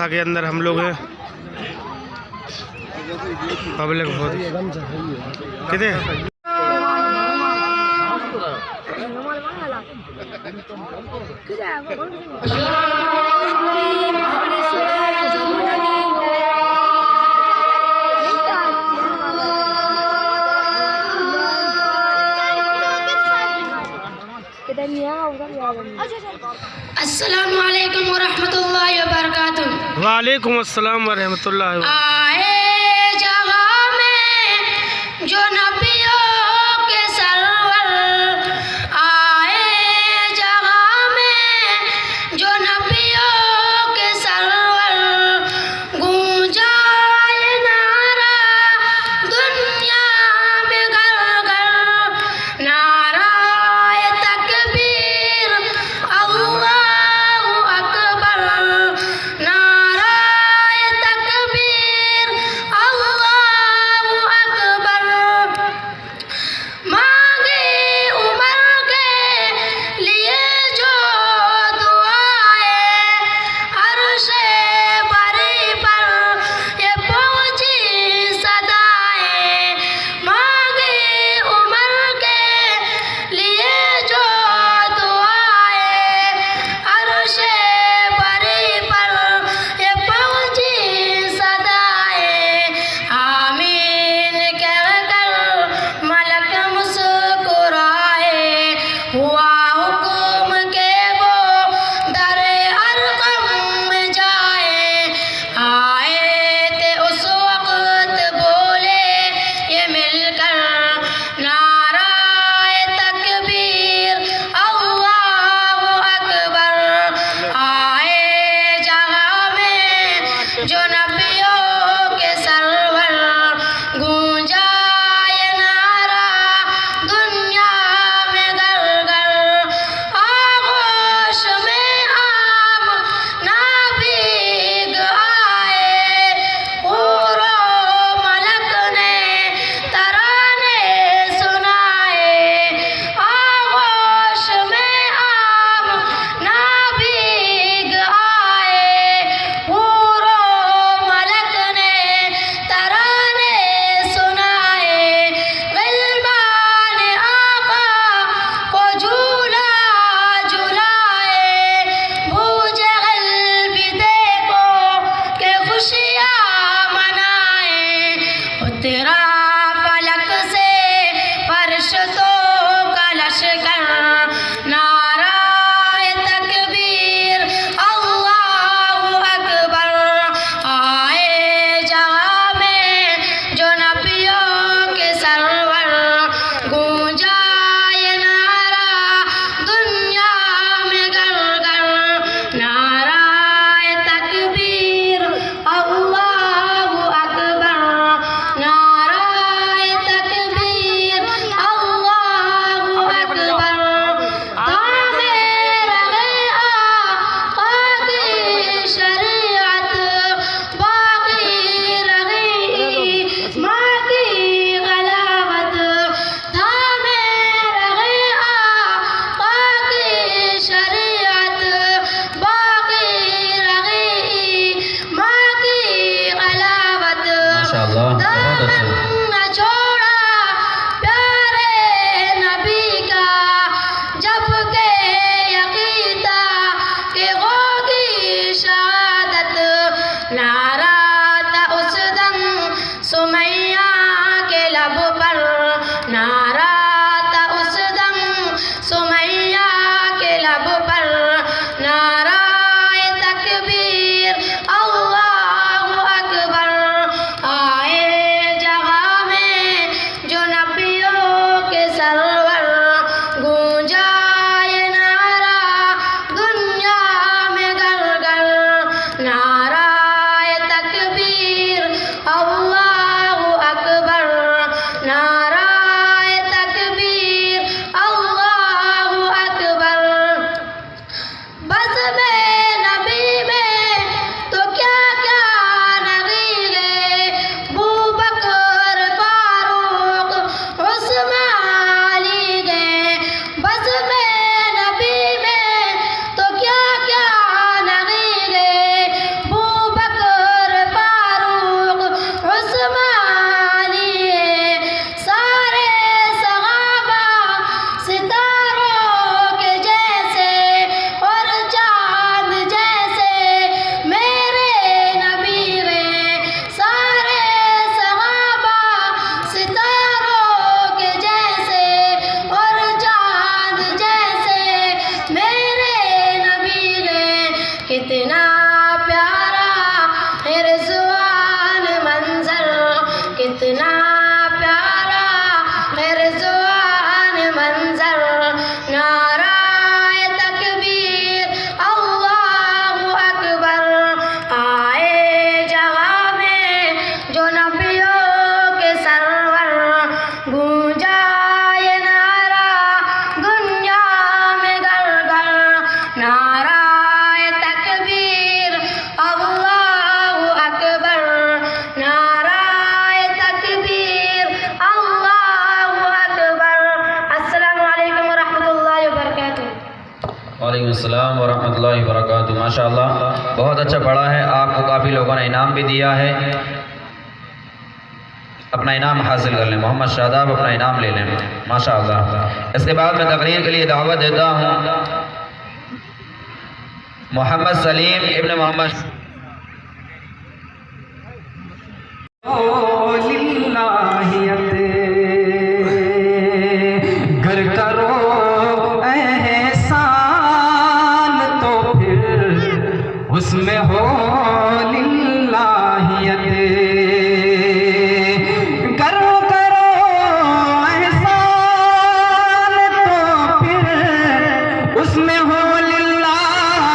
दरगाह के अंदर हम लोग हैं। पब्लिक बहुत कितने अस्सलामु अलैकुम व रहमतुल्लाहि व बरकातुहू। वालेकुम अस्सलाम व रहमतुल्लाहि व आए जगह में जो नबियों के सरवर, आए जगह में जो नबियों के सरवर, गूंजाए नारा दुनिया में घर घर, नाराए तकबीर अल्लाहु अकबर, नाराए तकबीर अल्लाहु अकबर। मांगे उमर के लिए जो दुआएं, अर्शे बरी पर ये पहुंची सदाएं। मांगे उमर के लिए जो दुआएं, अर्शे बरी पर ये पहुंची सदाएं। आमीन कहकर मलक मुस्कुराए, हुआ हुक्म के वो दरे अरकम में जाए। आए थे उस वक्त बोले ये मिलकर, नाराए तकबीर अल्लाहु अकबर। आए जगह में जो नबियों के सरवर, गूंजाए नारा दुनिया में घर घर। आगोश में आप नाबिग आए, हूरो मलक ने तराने सुनाए। आगोश में आप नाबिग आए, हूरो मलक ने तराने सुनाए। गिलमान आका को झूला झुलाए, भूजे क़ल्बी देखो के खुशियाँ मनाए। उतरा फलक से फरिश्तों का लश्कर, नाराए तकबीर अल्लाहु अकबर। आए जगह में जो नबियों के सरवर, गूंजाए नारा दुनिया में घर घर, नाराए तकबीर अल्लाहु अकबर, नाराए तकबीर अल्लाहु अकबर। वालेकुम अस्सलाम व रहमतुल्लाहि व बरकातुहू। माशाअल्लाह बहुत अच्छा पढ़ा है, आपको काफ़ी लोगों ने इनाम भी दिया है। अपना इनाम हासिल कर लें, मोहम्मद शादाब अपना इनाम ले लें माशाअल्लाह। इसके बाद मैं तकरीर के लिए दावत देता हूँ मोहम्मद सलीम इब्न मोहम्मद। घर करो एहसान तो फिर उसमें हो लिल्लाहियत। घर करो एहसान तो फिर उसमें हो लिल्लाहियत।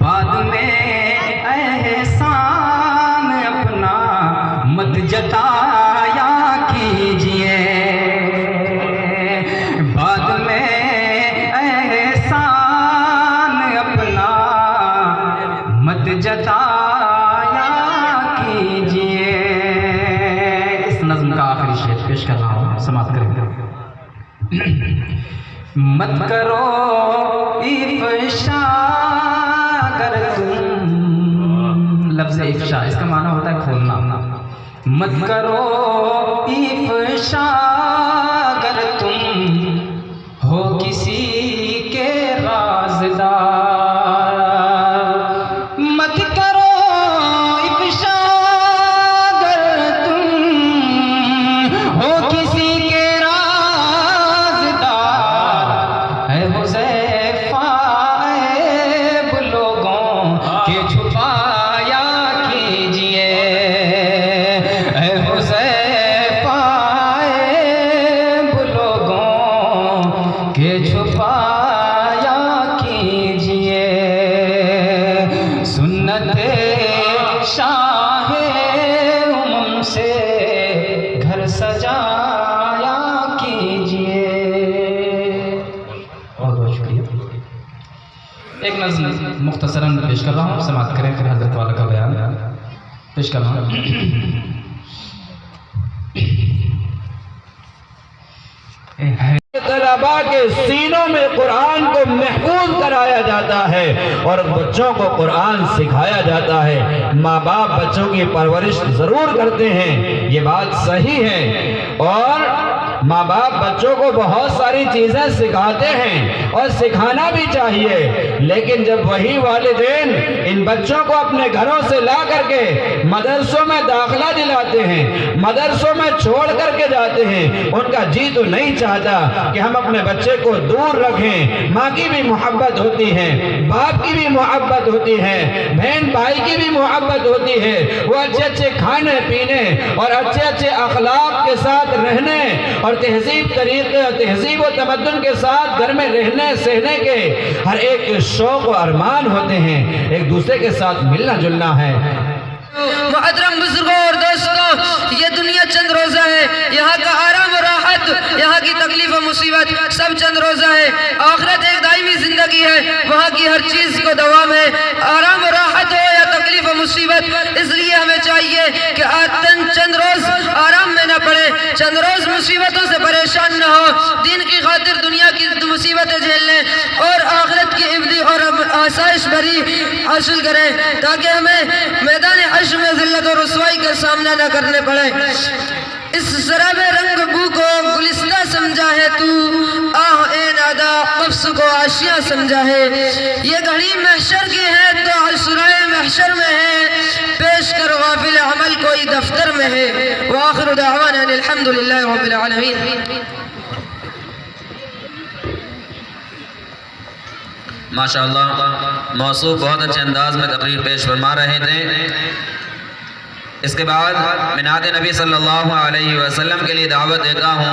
बाद में एहसान अपना मत जताया कीजिए। बाद में एहसान अपना मत जताया कीजिए। इस नज़्म का आखिरी शेर पेश कर रहा हूँ, समाप्त करेंगे। मत करो इफ़शा कर तुम, लफ्ज़ इफ़शा इसका माना होता है खोलना। मत करो इफ़शा कर तुम हो किसी के राज़दार। मत करो इफ़शा कर तुम हो किसी के राज़दार। है हुज़ैफ़ा ऐब लोगों के छुपाया कीजिए। है हुज़ैफ़ा ऐब लोगों के छुपाया कीजिए। सुन्नते शाहे उमम से घर सजाया कीजिए। बहुत बहुत शुक्रिया। एक नज़्म मुख्तसरन पेश कर रहा हूँ, समाप्त करें, फिर हज़रत वाला का बयान पेश कर रहा हूँ। तलबा के सीनों में कुरान को महफूज कराया जाता है और बच्चों को कुरान सिखाया जाता है। माँ बाप बच्चों की परवरिश जरूर करते हैं, ये बात सही है, और माँ बाप बच्चों को बहुत सारी चीजें सिखाते हैं और सिखाना भी चाहिए। लेकिन जब वही वालिदैन इन बच्चों को अपने घरों से ला करके मदरसों में दाखिला दिलाते हैं, मदरसों में छोड़ करके जाते हैं, उनका जी तो नहीं चाहता कि हम अपने बच्चे को दूर रखें। माँ की भी मोहब्बत होती है, बाप की भी मोहब्बत होती है, बहन भाई की भी मोहब्बत होती है। वो अच्छे अच्छे खाने पीने और अच्छे अच्छे अखलाक के साथ रहने और तहजीब तरीके तहजीब और तमद्दुन के साथ घर में रहने सहने के हर एक के शौक और अरमान होते हैं। एक दूसरे के साथ मिलना जुलना है। मुहतरम बुजुर्गों और दोस्तों, ये दुनिया चंद रोजा है, यहाँ का आराम और राहत, यहाँ की तकलीफ और मुसीबत सब चंद रोजा है। आखिरत एक दायमी जिंदगी है, वहाँ की हर चीज को दवाम है, आराम और राहत हो या तकलीफ और मुसीबत। इसलिए हमें चाहिए कि चंद रोज आराम में न पड़े, चंद रोज मुसीबतों से परेशान न हो, दीन की खातिर दुनिया की मुसीबतें झेल लें और आखिरत की इब्दी और आसाइश भरी हासिल करें, ताकि हमें मैदान हश्र में जिल्लत और रुसवाई का सामना न करने पड़े। इस शराब रंग बू को गुलिस्ता समझा है तू, आह ए नादा कफ्स को आशिया समझा है। ये घड़ी महशर की है तो असुराए महशर में है, पेश कर गाफिल अमल कोई दफ्तर में है। व आखिर दावाना अल्हम्दुलिल्लाहि रब्बिल आलमीन। माशाअल्लाह मौसूफ बहुत अच्छे अंदाज में तकरीर पेश फरमा रहे थे। इसके बाद मिनाद नबी सल्लल्लाहु अलैहि वसल्लम के लिए दावत देता हूँ।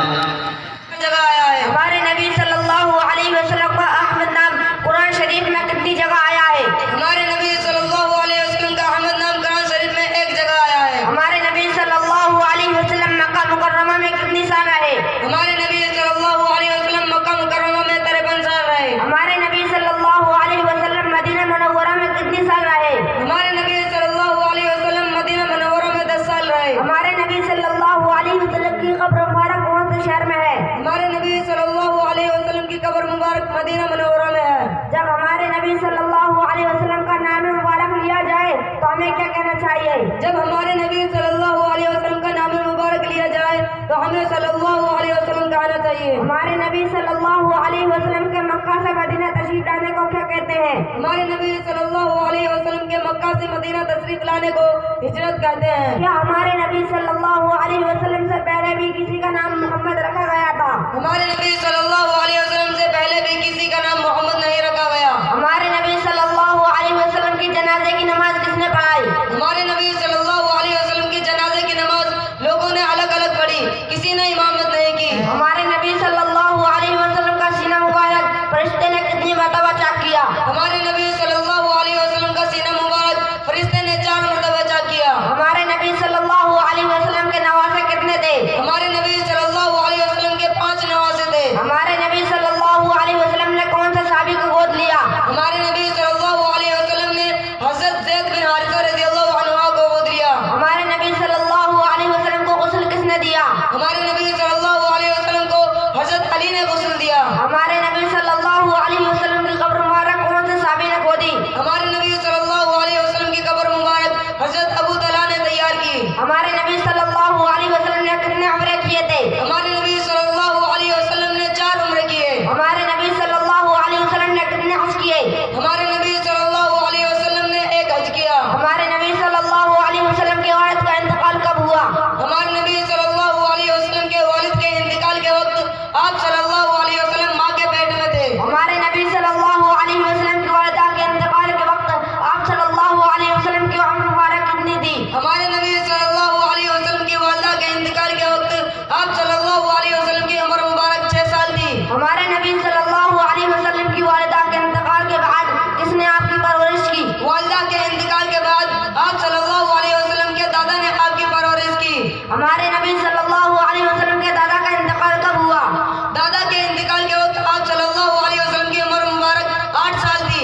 हमारे नबी सल्लल्लाहु अलैहि वसल्लम का अहमद नाम कुरान शरीफ में कितनी जगह आया है? हमारे नबी सल्लल्लाहु अलैहि वसल्लम का अहमद नाम कुरान शरीफ में एक जगह आया है। हमारे नबी सल्लल्लाहु अलैहि वसल्लम मक्का मुकर्रमा में कितनी साल रहे? हमारे नबी सल्लल्लाहु अलैहि वसल्लम मक्का मुकर्रमा में 53 साल रहे। हमारे नबी सल्लल्लाहु अलैहि वसल्लम मदीना मुनव्वरा में कितनी साल रहे? हमारे नबी सल्लल्लाहु अलैहि वसल्लम मदीना मुनव्वरा में 10 साल रहे। हमारे नबी सल्लल्लाहु अलैहि वसल्लम की कब्र मुबारक कौन से शहर में है? हमारे नबी सल्लल्लाहु अलैहि वसल्लम की कब्र मुबारक मदीना मुनव्वरा में है। जब हमारे नबी सल्लल्लाहु अलैहि वसल्लम का नाम मुबारक लिया जाए तो हमें क्या कहना चाहिए? जब हमारे नबी सल्लल्लाहु अलैहि वसल्लम का नाम मुबारक लिया जाए तो हमें सल्लल्लाहु अलैहि वसल्लम कहना चाहिए। हमारे नबी सल्लल्लाहु अलैहि वसल्लम के मक्का से मदीना तशरीफ लाने को क्या कहते हैं? हमारे नबी सल्लल्लाहु अलैहि वसल्लम के मक्का से मदीना तशरीफ लाने को हिजरत कहते हैं। क्या हमारे नबी सल्लल्लाहु अलैहि वसल्लम से पहले भी किसी का नाम मोहम्मद रखा गया था? हमारे नबी सल्लल्लाहु अलैहि वसल्लम से पहले भी किसी का नाम मोहम्मद नहीं रखा गया। हमारे नबी सल्लल्लाहु अलैहि वसल्लम की जनाजे की नमाज किसने पढ़ाई? हमारे नबी सल्लल्लाहु अलैहि वसल्लम की जनाजे की नमाज लोगों ने अलग अलग पढ़ी, किसी ने इमामत नहीं की। हमारे नबी सल्लल्लाहु अलैहि वसल्लम का सीना मुबारक फरिश्ते ने कितनी मरतबा चेक किया? हमारे नबी सल्लल्लाहु अलैहि वसल्लम का सीना मुबारक फरिश्ते ने 4 मरतबा चेक किया। हमारे नबी सल्लल्लाहु अलैहि वसल्लम के नवासे कितने थे? हमारे नबी सल्लल्लाहु अलैहि वसल्लम के 5 नवासे थे। हमारे नबी सल्लल्लाहु अलैहि वसल्लम ने कौन से सहाबी को गोद लिया? हमारे नबी सल्लल्लाहु अलैहि वसल्लम ने हज़रत ज़ैद बिन हारिसा रज़ियल्लाहु अन्हु को गोद लिया। हमारे नबी सल्लल्लाहु अलैहि वसल्लम को गुस्ल किसने दिया? हमारे नबी सल्लल्लाहु अलैहि वसल्लम को हज़रत अली ने गुस्ल दिया। हमारे नबी सल्लल्लाहु अलैहि वसल्लम की कब्र मुबारक कौन से सहाबी ने खोदी? हमारे नबी सल्लल्लाहु अलैहि वसल्लम की कब्र मुबारक हज़रत अबू तलहा ने तैयार की। हमारे नबी सल्लल्लाहु अलैहि वसल्लम ने कितने उम्रे किए थे? हमारे नबी सल्लल्लाहु अलैहि वसल्लम ने 4 उम्रे किए। हमारे नबी सल्लल्लाहु अलैहि वसल्लम ने कितने हज किए? हमारे नबी सल्लल्लाहु अलैहि वसल्लम ने 1 हज किया। हमारे नबी सल्लल्लाहु अलैहि वसल्लम के वालिद का इंतकाल कब हुआ? हमारे नबी सल्लल्लाहु अलैहि वसल्लम के वालिद के इंतकाल के वक्त आप सल्लल्लाहु अलैहि वसल्लम माँ के पेट में थे। हमारे नबी सल्लल्लाहु अलैहि वसल्लम की वालिदा के इंतकाल के वक्त आप सल्लल्लाहु अलैहि वसल्लम की उम्र मुबारक कितनी थी? हमारे नबी सल्लल्लाहु अलैहि वसल्लम की वालिदा के इंतकाल के वक्त आप सल्लल्लाहु अलैहि वसल्लम की उम्र मुबारक 6 साल थी। हमारे नबी सल्लल्लाहु अलैहि वसल्लम की वालिदा के इंतकाल के बाद किसने आपकी परवरिश की? वालिदा के इंतकाल के बाद आप सल्लल्लाहु अलैहि वसल्लम के दादा ने आपकी परवरिश की। हमारे नबी सल्लल्लाहु अलैहि वसल्लम के दादा का इंतकाल कब हुआ? दादा के इंतकाल के वक्त आप सल्लल्लाहु अलैहि वसल्लम की उम्र मुबारक 8 साल थी।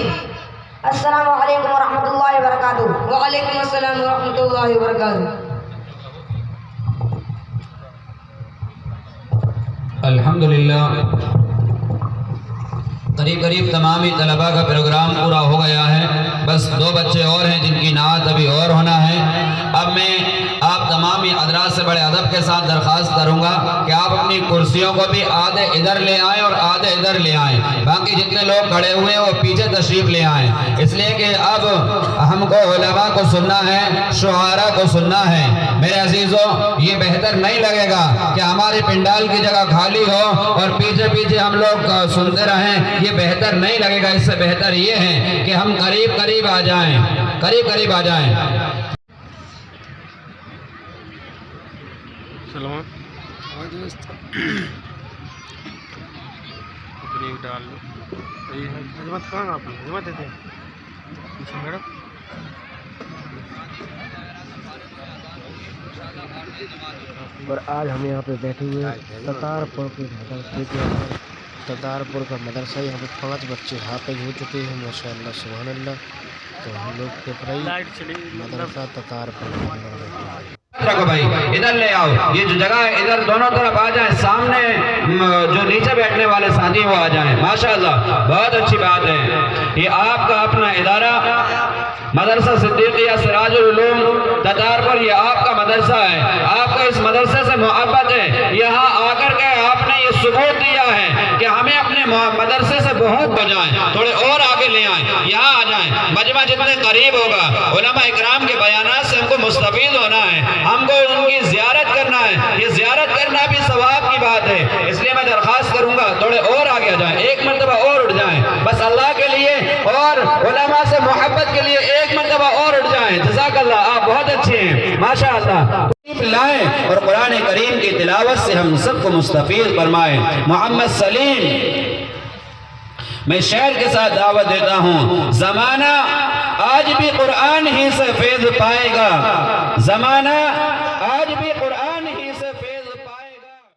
अस्सलामु अलैकुम व रहमतुल्लाहि व बरकातुहू। वालेकुम अस्सलाम व रहमतुल्लाहि व बरकातुहू। अल्हम्दुलिल्लाह करीब करीब तमामी तलबा का प्रोग्राम पूरा हो गया है। बस 2 बच्चे और हैं जिनकी नात अभी और होना है। अब मैं आप तमामी हज़रात से बड़े अदब के साथ दरख्वास्त करूंगा कि आप अपनी कुर्सियों को भी आधे इधर ले आएँ और आधे इधर ले आएँ। बाकी जितने लोग खड़े हुए हैं वो पीछे तशरीफ़ ले आएँ, इसलिए कि अब हमको उलमा को सुनना है, शुआरा को सुनना है। मेरे अजीज़ों, ये बेहतर नहीं लगेगा कि हमारे पिंडाल की जगह खाली हो और पीछे पीछे हम लोग सुनते रहें। ये बेहतर नहीं लगेगा। इससे बेहतर ये है कि हम करीब करीब आ जाएं, करीब करीब आ जाएं। सलमान अपनी डाल लो। ये है हजमत कहाँ आप हजमत देते हैं पीछे मैडम। और आज हम यहाँ पे बैठे हुए हैं ततारपुर के मदरसे के अंदर। ततारपुर का मदरसा, यहाँ पे 5 बच्चे हाफिज हो चुके हैं माशाअल्लाह सुभान अल्लाह। तो हम लोग के मदरसा ततारपुर। रखो भाई, इधर ले आओ। ये जो जगह है इधर दोनों तरफ आ जाएं। सामने जो नीचे बैठने वाले साथी वो आ जाएं। माशाअल्लाह, बहुत अच्छी बात है। ये आपका अपना इदारा मदरसा सिद्दीकिया सिराजुल उलूम ततारपुर, ये आपका मदरसा है। आपको इस मदरसे से मोहब्बत है। यहाँ आकर के आपने ये सबूत दिया है कि हमें अपने मदरसे से बहुत बजाएं, थोड़े और आगे ले आएं, यहाँ आ जाएं। मजमा जितने करीब होगा, उलमा इकराम के बयानात से हमको मुस्तफीद होना है, हमको उनकी ज़ियारत करना है। ये ज़ियारत करना भी सवाब की बात है। इसलिए मैं दरख्वास्त करूँगा थोड़े और आगे आ जाएं, एक मरतबा और उठ जाएं, बस अल्लाह के लिए और उलमा से मोहब्बत के लिए एक मरतबा और उठ जाएं। जज़ाकल्लाह, आप बहुत अच्छे हैं माशाअल्लाह। लाएं और कुरान करीम की तिलावत से हम सबको मुस्तफीद फरमाएं। मोहम्मद सलीम मैं शेर के साथ दावत देता हूँ। ज़माना आज भी कुरान ही से फैज़ पाएगा। ज़माना आज भी कुरान